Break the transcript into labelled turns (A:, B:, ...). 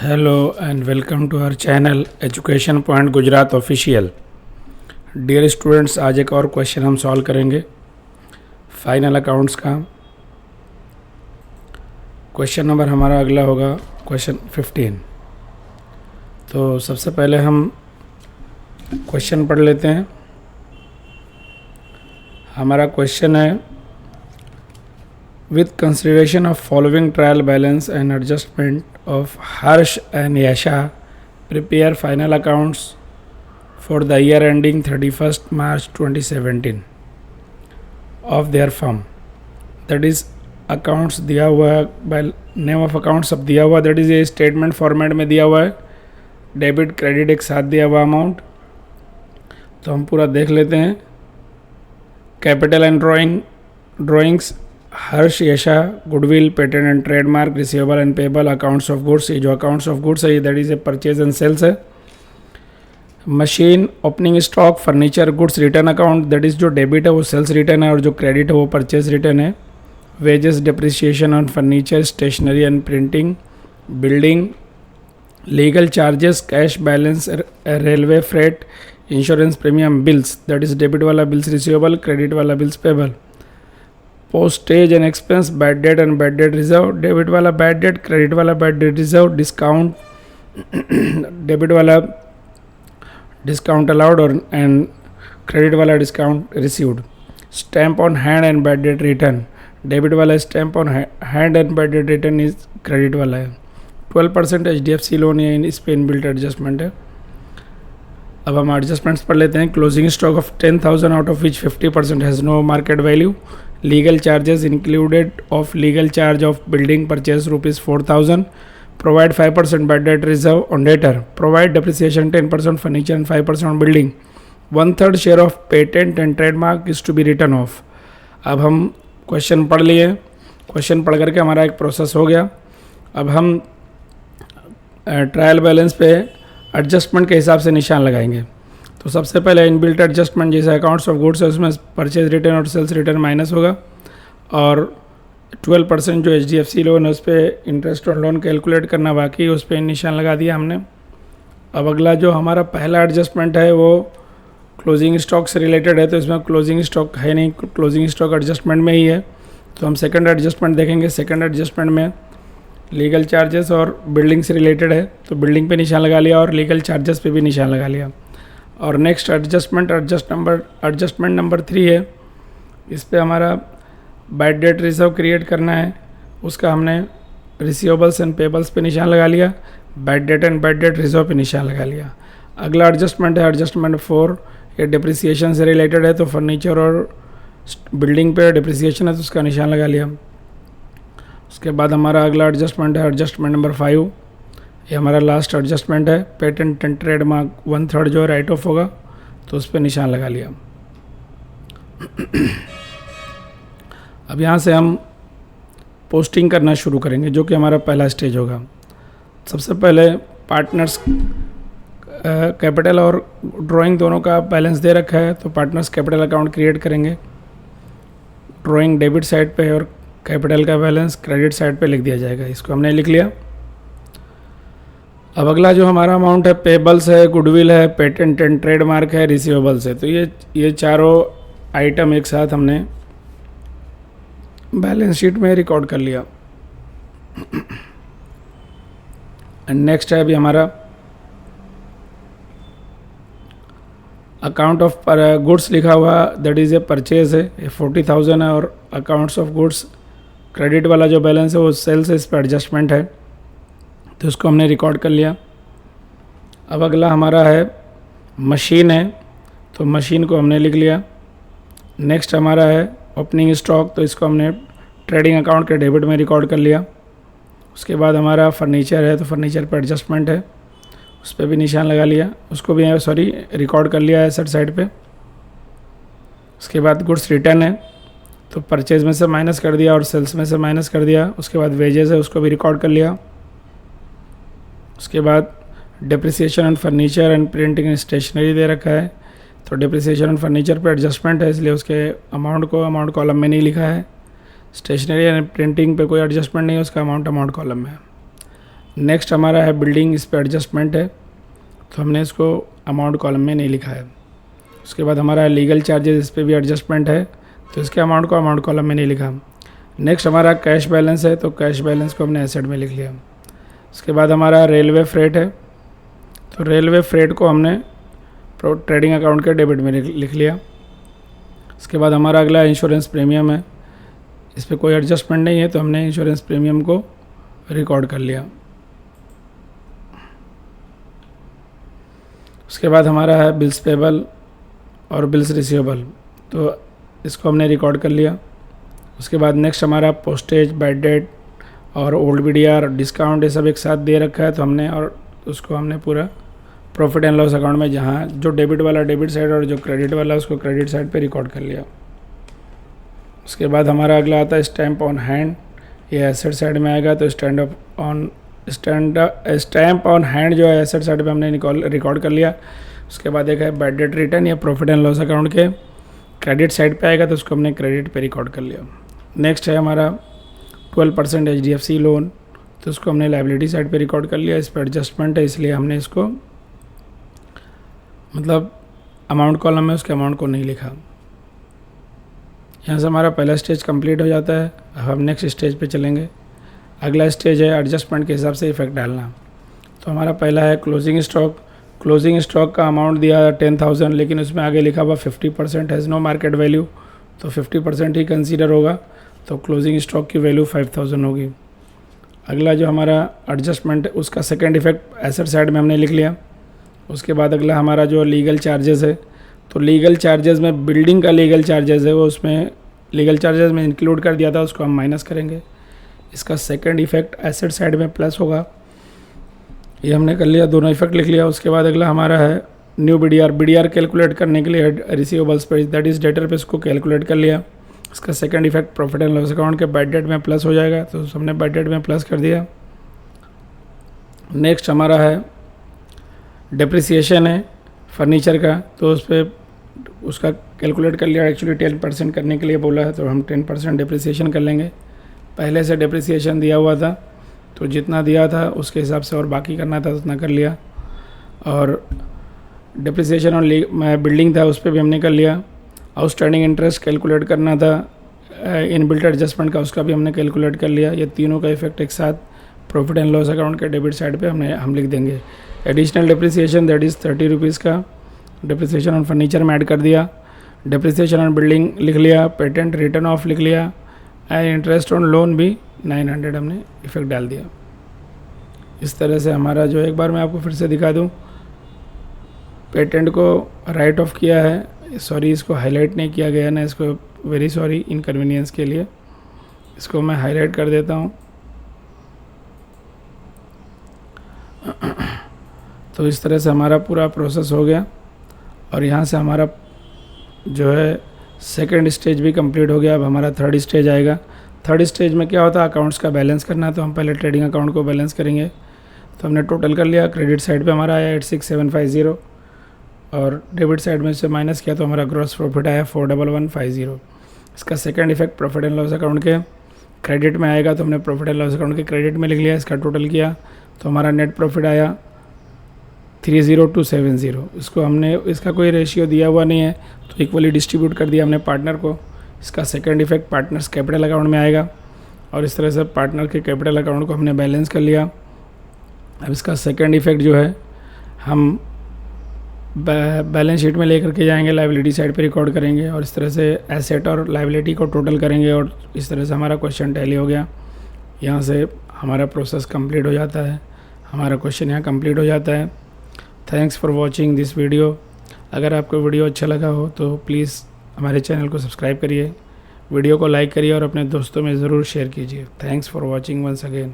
A: Hello and welcome to our channel education point Gujarat official. Dear students, आज एक और question हम सॉल्व करेंगे फाइनल अकाउंट्स का। क्वेश्चन नंबर हमारा अगला होगा क्वेश्चन 15। तो सबसे पहले हम क्वेश्चन पढ़ लेते हैं। हमारा क्वेश्चन है, with consideration of following trial balance and adjustment of Harsh and Yasha prepare final accounts for the year ending 31st March 2017 of their firm। that is accounts दिया हुआ है, by name of accounts सब दिया हुआ, that is ये statement format में दिया हुआ है, डेबिट क्रेडिट एक साथ दिया हुआ अमाउंट। तो हम पूरा देख लेते हैं। कैपिटल एंड ड्राइंग्स हर्ष यशा goodwill patent and trademark receivable and payable accounts of goods. ये जो अकाउंट्स ऑफ गुड्स है that is a purchase and sales है। Machine opening stock furniture goods return account, that is जो debit है वो sales return है और जो क्रेडिट है वो परचेज रिटर्न है। Wages depreciation on furniture stationery and printing building. Legal charges cash balance railway freight insurance premium bills, that is debit वाला बिल्स रिसीवेबल, क्रेडिट वाला bills payable. Postage and expense bad debt and bad debt reserve, debit वाला bad debt, credit वाला bad debt reserve. Discount debit वाला discount allowed और and credit वाला discount received. Stamp on hand and bad debt return, debit वाला stamp on hand and bad debt return is credit वाला है। 12% HDFC loan या इस पे इनबिल्ट एडजस्टमेंट है। अब हम एडजस्टमेंट्स पढ़ लेते हैं। Closing stock of 10,000 out of which 50% has no market value. Legal charges included of legal charge of building purchase rupees 4,000. Provide 5% bad debt reserve on debtor. Provide depreciation 10% furniture and 5% on building. 1/3 share of patent and trademark is to be written off. अब हम question पढ़ लिए। Question पढ़ करके हमारा एक process हो गया। अब हम ट्रायल बैलेंस पे एडजस्टमेंट के हिसाब से निशान लगाएंगे। तो सबसे पहले इनबिल्ट एडजस्टमेंट जैसे अकाउंट्स ऑफ गुड्स है उसमें परचेज रिटर्न और सेल्स रिटर्न माइनस होगा और 12% जो HDFC लोन है उस पर इंटरेस्ट और लोन कैलकुलेट करना बाकी, उस पर निशान लगा दिया हमने। अब अगला जो हमारा पहला एडजस्टमेंट है वो क्लोजिंग स्टॉक से रिलेटेड है, तो इसमें क्लोजिंग स्टॉक है नहीं, क्लोजिंग स्टॉक एडजस्टमेंट में ही है। तो हम सेकेंड एडजस्टमेंट देखेंगे। सेकेंड एडजस्टमेंट में लीगल चार्जेस और बिल्डिंग से रिलेटेड है, तो बिल्डिंग पे निशान लगा लिया और लीगल चार्जेस पे भी निशान लगा लिया। और नेक्स्ट एडजस्टमेंट नंबर 3 है, इस पे हमारा बैड डेट रिजर्व क्रिएट करना है, उसका हमने रिसीवेबल्स एंड पेबल्स पे निशान लगा लिया, bad debt and bad debt reserve पे निशान लगा लिया। अगला एडजस्टमेंट है एडजस्टमेंट 4, ये डिप्रिसिएशन से रिलेटेड है, तो फर्नीचर और बिल्डिंग पे डिप्रिसिएशन है तो उसका निशान लगा लिया। उसके बाद हमारा अगला एडजस्टमेंट है एडजस्टमेंट नंबर 5, ये हमारा लास्ट एडजस्टमेंट है। पेटेंट एंड ट्रेडमार्क 1/3 जो राइट ऑफ होगा तो उस पर निशान लगा लिया। अब यहाँ से हम पोस्टिंग करना शुरू करेंगे जो कि हमारा पहला स्टेज होगा। सबसे पहले पार्टनर्स कैपिटल और ड्राइंग दोनों का बैलेंस दे रखा है, तो पार्टनर्स कैपिटल अकाउंट क्रिएट करेंगे। ड्राइंग डेबिट साइड पे और कैपिटल का बैलेंस क्रेडिट साइड पे लिख दिया जाएगा। इसको हमने लिख लिया। अब अगला जो हमारा अमाउंट है पेबल्स है, गुडविल है, पेटेंट एंड ट्रेडमार्क है, रिसीवेबल्स है। तो ये चारों आइटम एक साथ हमने बैलेंस शीट में रिकॉर्ड कर लिया। एंड नेक्स्ट है अभी हमारा अकाउंट ऑफ गुड्स लिखा हुआ, दैट इज़ ए परचेज है, 40,000 है और अकाउंट्स ऑफ गुड्स क्रेडिट वाला जो बैलेंस है वो सेल्स है, इस पर एडजस्टमेंट है तो उसको हमने रिकॉर्ड कर लिया। अब अगला हमारा है मशीन है, तो मशीन को हमने लिख लिया। नेक्स्ट हमारा है ओपनिंग स्टॉक, तो इसको हमने ट्रेडिंग अकाउंट के डेबिट में रिकॉर्ड कर लिया। उसके बाद हमारा फर्नीचर है, तो फर्नीचर पर एडजस्टमेंट है, उस पर भी निशान लगा लिया, उसको भी रिकॉर्ड कर लिया एसेट साइड पे। उसके बाद गुड्स रिटर्न है, तो परचेज में से माइनस कर दिया और सेल्स में से माइनस कर दिया। उसके बाद वेजेस है, उसको भी रिकॉर्ड कर लिया। उसके बाद depreciation on furniture and printing and stationery दे रखा है, तो डिप्रिसिएशन ऑन फर्नीचर पे एडजस्टमेंट है इसलिए उसके अमाउंट कॉलम में नहीं लिखा है। स्टेशनरी एंड प्रिंटिंग पे कोई एडजस्टमेंट नहीं है, उसका अमाउंट कॉलम में है। नेक्स्ट हमारा है बिल्डिंग, इस पर एडजस्टमेंट है तो हमने इसको अमाउंट कॉलम में नहीं लिखा है। उसके बाद हमारा लीगल चार्जेस, इस पर भी एडजस्टमेंट है तो इसके अमाउंट को अमाउंट कॉलम में नहीं लिखा। नेक्स्ट हमारा कैश बैलेंस है तो कैश बैलेंस को हमने एसेट में लिख लिया। उसके बाद हमारा रेलवे फ्रेट है तो रेलवे फ्रेट को हमने ट्रेडिंग अकाउंट के डेबिट में लिख लिया। उसके बाद हमारा अगला इंश्योरेंस प्रीमियम है, इस पर कोई एडजस्टमेंट नहीं है तो हमने इंश्योरेंस प्रीमियम को रिकॉर्ड कर लिया। उसके बाद हमारा है बिल्स पेबल और बिल्स रिसीवेबल तो इसको हमने रिकॉर्ड कर लिया। उसके बाद नेक्स्ट हमारा पोस्टेज, बैड डेट और ओल्ड बीडीआर, डिस्काउंट, ये सब एक साथ दे रखा है तो हमने और उसको हमने पूरा प्रॉफिट एंड लॉस अकाउंट में जहाँ जो डेबिट वाला डेबिट साइड और जो क्रेडिट वाला उसको क्रेडिट साइड पे रिकॉर्ड कर लिया। उसके बाद हमारा अगला आता है स्टैम्प ऑन हैंड, ये एसेट साइड में आएगा तो स्टैम्प ऑन हैंड जो है एसेट साइड पे हमने रिकॉर्ड कर लिया। उसके बाद एक है बैड डेट रिटर्न, या प्रॉफिट एंड लॉस अकाउंट के क्रेडिट साइड पे आएगा तो उसको हमने क्रेडिट पे रिकॉर्ड कर लिया। नेक्स्ट है हमारा 12% HDFC लोन तो उसको हमने लाइबिलिटी साइड पे रिकॉर्ड कर लिया। इस पर एडजस्टमेंट है इसलिए हमने इसको मतलब अमाउंट कॉलम में उसके अमाउंट को नहीं लिखा। यहाँ से हमारा पहला स्टेज कंप्लीट हो जाता है। अब हम नेक्स्ट स्टेज पे चलेंगे। अगला स्टेज है एडजस्टमेंट के हिसाब से इफेक्ट डालना। तो हमारा पहला है क्लोजिंग स्टॉक। क्लोजिंग स्टॉक का अमाउंट दिया 10,000 लेकिन उसमें आगे लिखा हुआ 50% हैज़ नो मार्केट वैल्यू तो 50% ही कंसीडर होगा तो क्लोजिंग स्टॉक की वैल्यू 5,000 होगी। अगला जो हमारा एडजस्टमेंट उसका सेकेंड इफेक्ट एसेट साइड में हमने लिख लिया। उसके बाद अगला हमारा जो लीगल चार्जेस है तो लीगल चार्जेस में बिल्डिंग का लीगल चार्जेस है वो उसमें लीगल चार्जेस में इंक्लूड कर दिया था, उसको हम माइनस करेंगे। इसका सेकंड इफेक्ट एसेट साइड में प्लस होगा, ये हमने कर लिया, दोनों इफेक्ट लिख लिया। उसके बाद अगला हमारा है न्यू बीडीआर कैलकुलेट करने के लिए रिसीवेबल्स पे दैट इज़ डेटर पे इसको कैलकुलेट कर लिया। इसका second effect profit and loss account के बैड डेट में प्लस हो जाएगा तो हमने बैड डेट में प्लस कर दिया। नेक्स्ट हमारा है डिप्रिसिएशन है फर्नीचर का तो उस पर उसका कैलकुलेट कर लिया। एक्चुअली 10% करने के लिए बोला है तो हम 10% डिप्रिसिएशन कर लेंगे। पहले से डिप्रिसिएशन दिया हुआ था तो जितना दिया था उसके हिसाब से और बाकी करना था उतना कर लिया। और डिप्रिसिएशन और बिल्डिंग था उस पर भी हमने कर लिया। आउटस्टैंडिंग इंटरेस्ट कैलकुलेट करना था इनबिल्ट एडजस्टमेंट का, उसका भी हमने कैलकुलेट कर लिया। ये तीनों का इफेक्ट एक साथ प्रॉफिट एंड लॉस अकाउंट के डेबिट साइड पे हम लिख देंगे। Additional depreciation that is 30 rupees का डिप्रिसिएशन ऑन फर्नीचर में ऐड कर दिया। डिप्रिसिएशन ऑन बिल्डिंग लिख लिया। पेटेंट रिटर्न ऑफ लिख लिया एंड इंटरेस्ट ऑन लोन भी 900 हमने इफेक्ट डाल दिया। इस तरह से हमारा जो एक बार मैं आपको फिर से दिखा दूं, पेटेंट को राइट ऑफ किया है, सॉरी इसको हाईलाइट नहीं किया गया ना, इसको वेरी सॉरी इनकन्वीनियंस के लिए इसको मैं हाईलाइट कर देता हूं। तो इस तरह से हमारा पूरा प्रोसेस हो गया और यहाँ से हमारा जो है सेकंड स्टेज भी कंप्लीट हो गया। अब हमारा थर्ड स्टेज आएगा। थर्ड स्टेज में क्या होता है, अकाउंट्स का बैलेंस करना है तो हम पहले ट्रेडिंग अकाउंट को बैलेंस करेंगे। तो हमने टोटल कर लिया। क्रेडिट साइड पे हमारा आया 86,750 और डेबिट साइड में से माइनस किया तो हमारा ग्रॉस प्रॉफिट आया 41150। इसका second effect profit and loss account के क्रेडिट में आएगा तो हमने प्रॉफिट एंड लॉस अकाउंट के क्रेडिट में लिख लिया। इसका टोटल किया तो हमारा नेट प्रॉफिट आया 30270। इसको हमने इसका कोई रेशियो दिया हुआ नहीं है तो इक्वली डिस्ट्रीब्यूट कर दिया हमने पार्टनर को। इसका second effect partners capital account में आएगा और इस तरह से पार्टनर के कैपिटल अकाउंट को हमने बैलेंस कर लिया। अब इसका सेकंड इफेक्ट जो है हम बैलेंस शीट में लेकर के जाएंगे, लायबिलिटी साइड पे रिकॉर्ड करेंगे और इस तरह से एसेट और लायबिलिटी को टोटल करेंगे और इस तरह से हमारा क्वेश्चन टैली हो गया। यहाँ से हमारा प्रोसेस कंप्लीट हो जाता है, हमारा क्वेश्चन यहाँ कंप्लीट हो जाता है। Thanks for watching this video. अगर आपको वीडियो अच्छा लगा हो तो प्लीज़ हमारे चैनल को सब्सक्राइब करिए, वीडियो को लाइक करिए और अपने दोस्तों में ज़रूर शेयर कीजिए। Thanks for watching once again.